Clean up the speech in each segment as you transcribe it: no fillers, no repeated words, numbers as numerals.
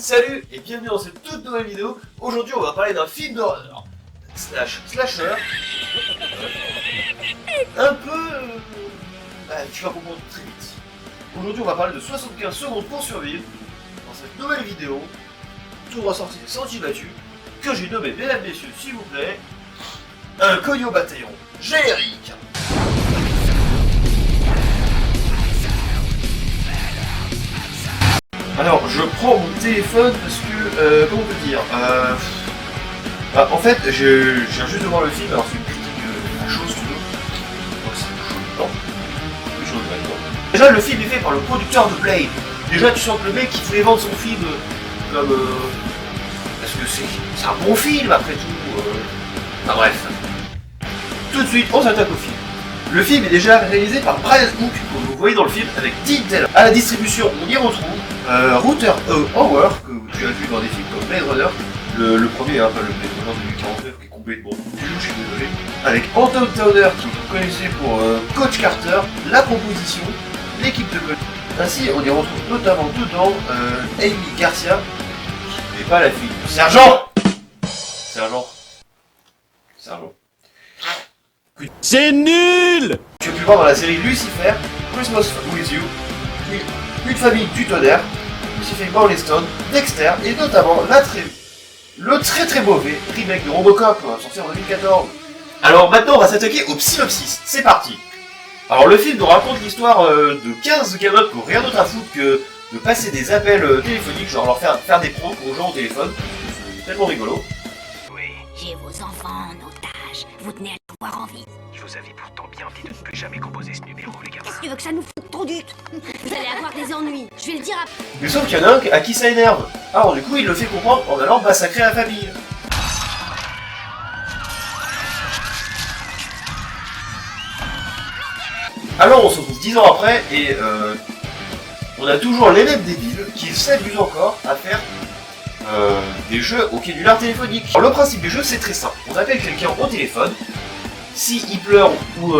Salut et bienvenue dans cette toute nouvelle vidéo. Aujourd'hui on va parler d'un film d'horreur slasher un peu... tu vas comprendre très vite. Aujourd'hui on va parler de 75 secondes pour survivre dans cette nouvelle vidéo, tout ressorti des sentiers battus, que j'ai nommé, mesdames, messieurs, s'il vous plaît, un Cognot Bataillon générique. Alors, je prends mon téléphone parce que, comment on peut dire, en fait, je viens juste de voir le film, alors c'est une critique à chaud, si tu veux. Donc c'est chaud, non, plus chaud maintenant. Déjà, le film est fait par le producteur de Blade. Déjà, tu sens que le mec, il voulait vendre son film comme, parce que c'est un bon film, après tout. Enfin bref. Tout de suite, on s'attaque au film. Le film est déjà réalisé par Brian Hook, comme vous voyez dans le film, avec Dean Taylor. À la distribution, on y retrouve Rutger Hauer, que tu as vu dans des films comme Blade Runner, le premier, pas le Blade Runner de 2049, qui est complètement nul, je suis désolé, avec Anton Towner, qui vous connaissez pour Coach Carter, la proposition, l'équipe de coach. Ainsi, on y retrouve notamment dedans Amy Garcia, qui n'est pas la fille de Sergent. C'est nul! Tu as pu voir dans la série Lucifer, Christmas with You, Une famille du tonnerre, Lucifer Morningstone, Dexter et notamment le très mauvais remake de Robocop sorti en 2014. Alors maintenant on va s'attaquer au synopsis, c'est parti. Alors le film nous raconte l'histoire de 15 gamins qui n'ont rien d'autre à foutre que de passer des appels téléphoniques, genre leur faire des pranks aux gens au téléphone, c'est tellement rigolo. J'ai vos enfants en otage. Vous tenez à les avoir en vie. Je vous avais pourtant bien dit de ne plus jamais composer ce numéro, les gars. Qu'est-ce que tu veux que ça nous foute ton dut? Vous allez avoir des ennuis. Je vais le dire à... Mais sauf qu'il y en a un à qui ça énerve. Alors du coup il le fait comprendre en allant massacrer la famille. Alors on se retrouve 10 ans après et on a toujours les mêmes débiles qui s'amusent encore à faire des jeux au canular téléphonique. Alors, le principe du jeu c'est très simple. On appelle quelqu'un au téléphone. S'il pleure ou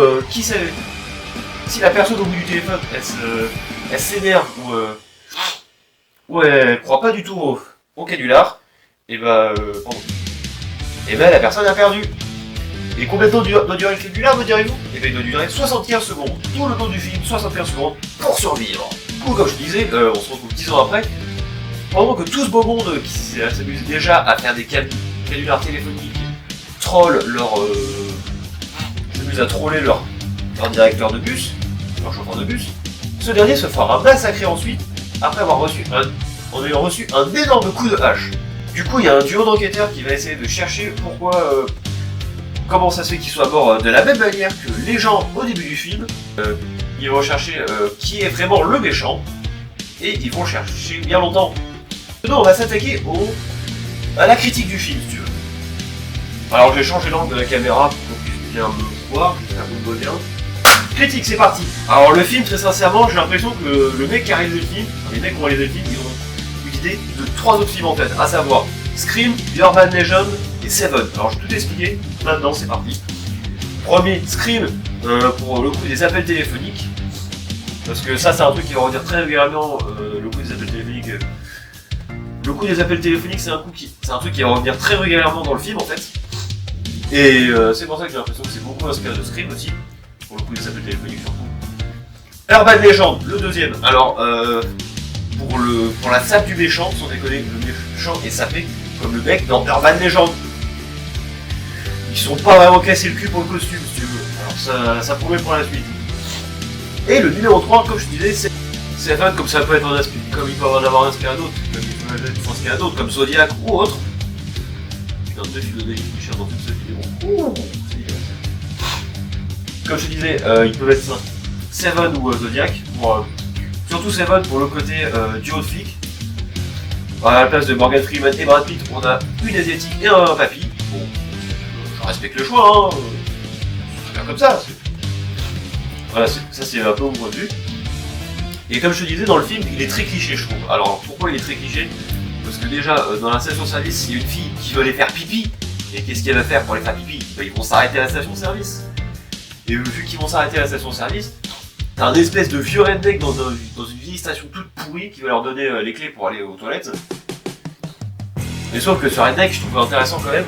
si la personne au bout du téléphone elle s'énerve ou elle croit pas du tout au canular, et la personne a perdu. Et combien de temps doit durer le canular, me direz-vous? Et il doit durer 75 secondes, tout le long du film, 75 secondes pour survivre. Du coup, comme je disais, on se retrouve 10 ans après, pendant que tout ce beau monde qui s'amuse déjà à faire des canulars téléphoniques s'amuse à troller leur directeur de bus, leur chauffeur de bus, ce dernier se fera massacrer ensuite après avoir ayant reçu un énorme coup de hache. Du coup, il y a un duo d'enquêteurs qui va essayer de chercher comment ça se fait qu'il soit mort de la même manière que les gens au début du film. Ils vont chercher qui est vraiment le méchant, et ils vont chercher bien longtemps. Maintenant, on va s'attaquer à la critique du film, si tu veux. Alors, je vais changer l'angle de la caméra pour qu'on puisse bien me voir, j'espère que vous me voyez bien. Critique, c'est parti. Alors, le film, très sincèrement, j'ai l'impression que le mec qui a réalisé le film, les mecs qui ont réalisé le film, ils ont eu l'idée de 3 autres films en tête, à savoir Scream, Urban Legend et Seven. Alors, je vais tout expliquer, maintenant, c'est parti. Premier, Scream, pour le coup des appels téléphoniques. Parce que ça, c'est un truc qui va revenir très régulièrement, le coup des appels téléphoniques. Le coup des appels téléphoniques, c'est un truc qui va revenir très régulièrement dans le film en fait. Et c'est pour ça que j'ai l'impression que c'est beaucoup inspiré de Scream aussi, pour le coup des appels téléphoniques surtout. Urban Legend, le deuxième. Alors, pour la sape du méchant, sans déconner, le méchant est sapé comme le mec dans Urban Legend. Ils sont pas vraiment cassés le cul pour le costume, si tu veux. Alors ça promet pour la suite. Et le numéro 3, comme je disais, c'est Seven, comme ça peut être comme il peut en avoir inspiré d'autres, comme il peut être inspiré d'autres, comme Zodiac ou autre. Putain, 2 films de David Fincher dans toute cette vidéo. C'est dégueulasse. Comme je te disais, ils peuvent être Seven ou Zodiac. Surtout Seven pour le côté duo de flics. À la place de Morgan Freeman et Brad Pitt, on a une asiatique et un papy. Bon, je respecte le choix, hein. C'est bien comme ça. Voilà, ça c'est un peu mon point de vue. Et comme je te disais, dans le film, il est très cliché, je trouve. Alors, pourquoi il est très cliché? Parce que déjà, dans la station-service, il y a une fille qui veut aller faire pipi. Et qu'est-ce qu'elle va faire pour aller faire pipi? Ils vont s'arrêter à la station-service. Et vu qu'ils vont s'arrêter à la station-service, t'as un espèce de vieux redneck dans une vieille station toute pourrie qui va leur donner les clés pour aller aux toilettes. Mais sauf que sur Redneck, je trouve intéressant quand même.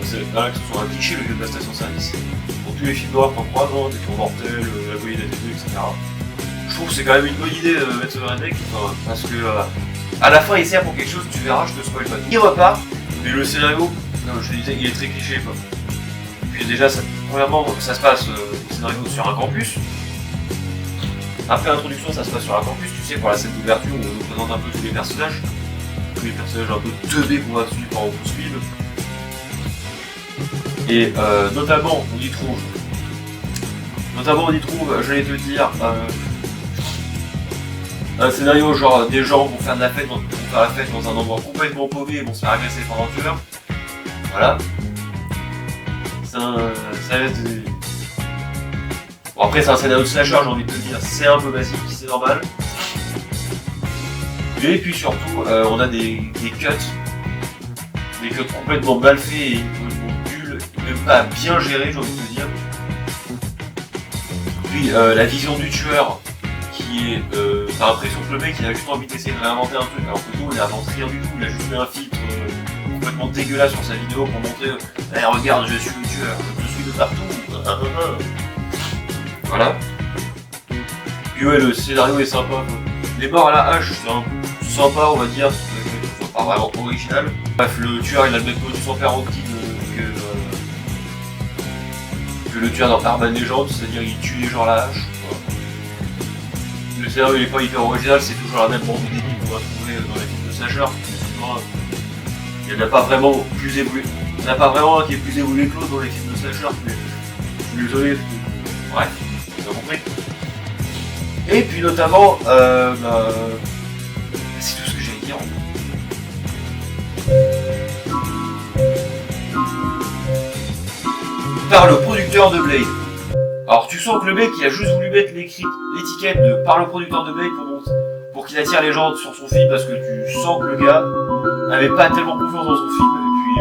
C'est là que ce soit un cliché le vieux de la station-service. Pour tous les films d'horreur qu'on croise, des tours mortels, la bouillie des débuts, etc. Je trouve que c'est quand même une bonne idée de mettre ce Redneck, parce que à la fin il sert pour quelque chose, tu verras, je te spoil pas. Il repart, mais le scénario, comme je te disais, il est très cliché quoi. Puis déjà, premièrement, ça se passe le scénario sur un campus. Après l'introduction, ça se passe sur un campus, tu sais, pour la scène d'ouverture où on nous présente un peu tous les personnages un peu teubés qu'on va suivre en poursuivre. Et notamment, on y trouve, j'allais te dire, un scénario genre des gens vont faire la fête dans un endroit complètement paumé et vont se faire agresser par un tueur. Voilà. Ça reste des... Bon après c'est un scénario de slasher, j'ai envie de te dire, c'est un peu basique, c'est normal. Et puis surtout, on a des cuts complètement mal faits et complètement nuls, même pas bien gérés, j'ai envie de te dire. Puis la vision du tueur, qui est, t'as l'impression que le mec il a juste envie d'essayer de réinventer un truc, alors que nous on n'invente rien du tout, il a juste mis un filtre complètement dégueulasse sur sa vidéo pour montrer hey, regarde, je suis le tueur, je te suis de partout. Voilà. Puis ouais, le scénario est sympa quoi. Les morts à la hache, c'est un peu sympa on va dire, c'est pas vraiment original. Bref, le tueur il a le même modus operandi que le tueur dans Urban Legend, c'est-à-dire il tue les gens à la hache. Le scénario il est pas hyper original, c'est toujours la même bande de débits qu'on va trouver dans les films de slasher. Il n'y en a pas vraiment plus évolué. Il n'y en a pas vraiment un qui est plus évolué que l'autre dans les films de slasher, mais je suis désolé. Bref, tu as compris. Et puis notamment, c'est tout ce que j'allais dire. Par le producteur de Blade. Alors tu sens que le mec il a juste voulu mettre l'étiquette de par le producteur de Blade pour qu'il attire les gens sur son film parce que tu sens que le gars n'avait pas tellement confiance dans son film et puis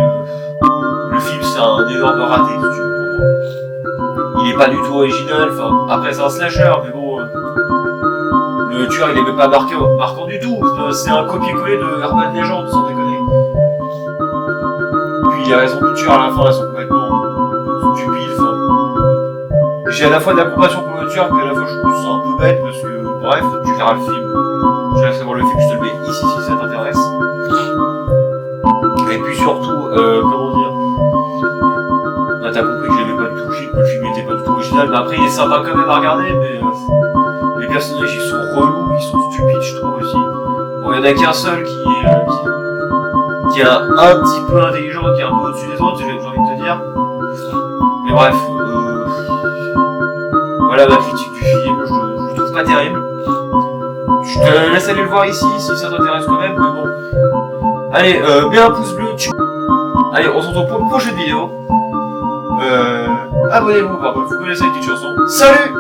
le film c'est un énorme raté si tu veux pour moi. Il est pas du tout original, enfin après c'est un slasher mais bon le tueur il est même pas marquant du tout, c'est un copier-coller de Urban Legend sans déconner. Puis les raisons du tueur à la fin elles sont complètement stupides, enfin. J'ai à la fois de la compassion pour le tueur puis à la fois je trouve ça un peu bête parce que bref tu verras le film. Je laisse voir le film, je te le mets ici si ça t'intéresse. Et puis surtout, comment dire, bah, t'as compris que j'avais pas du tout chic, que le film était pas du tout original, mais après il est sympa quand même à regarder, mais les personnages ils sont relous, ils sont stupides je trouve aussi. Bon, il y en a qu'un seul qui est un petit peu intelligent, qui est un peu au-dessus des autres, j'ai envie de te dire. Mais bref, voilà ma critique du film, je le trouve pas terrible. Je te laisse aller le voir ici si ça t'intéresse quand même, mais bon. Allez, mets un pouce bleu, Allez, on se retrouve pour une prochaine vidéo. Abonnez-vous, par contre, vous connaissez les petites chansons. Salut!